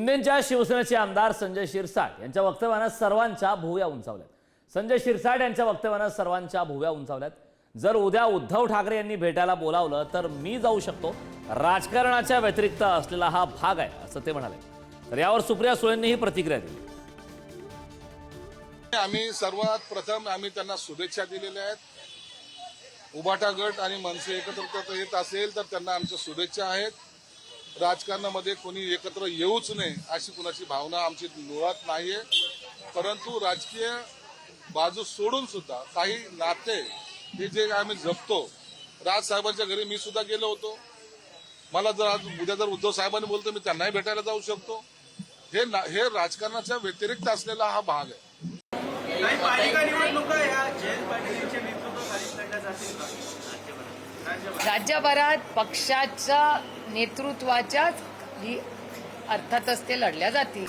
शिंदेंच्या शिवसेनेचे आमदार संजय शिरसाट यांच्या वक्तव्यानं सर्वांच्या भुवया उंचावल्यात। संजय शिरसाट यांच्या वक्तव्यानं सर्वांच्या भुवया उंचावल्यात। जर उद्या उद्धव ठाकरे यांनी भेटायला बोलावलं तर मी जाऊ शकतो, राजकारणाच्या व्यतिरिक्त असलेला हा भाग आहे असं ते म्हणाले। तर यावर सुप्रिया सुळेंनीही प्रतिक्रिया दिली। आम्ही सर्वात प्रथम त्यांना शुभेच्छा दिलेल्या आहेत। उभाटा गट आणि मनसे एकत्र येत असेल तर त्यांना आमच्या शुभेच्छा आहेत। राजकारणामध्ये कोणी एकत्र येऊच नये अशी कुणाची भावना आमची मुळात नाहीये, परंतु राजकीय बाजू सोडून सुद्धा काही नाते हे जे आम्ही जपतो। राज साहेबांच्या घरी मी सुद्धा गेलो होतो। मला जर आज उद्या जर उद्धव साहेबांनी बोलतो मी त्यांनाही भेटायला जाऊ शकतो। हे राजकारणाच्या व्यतिरिक्त असलेला हा भाग आहे। पालिका निवडणुका या जयंत पाटील यांच्या नेतृत्वाखाली लढल्या जातील का? राज्यभरात पक्षाच्या नेतृत्वाच्याच अर्थातच ते लढल्या जातील।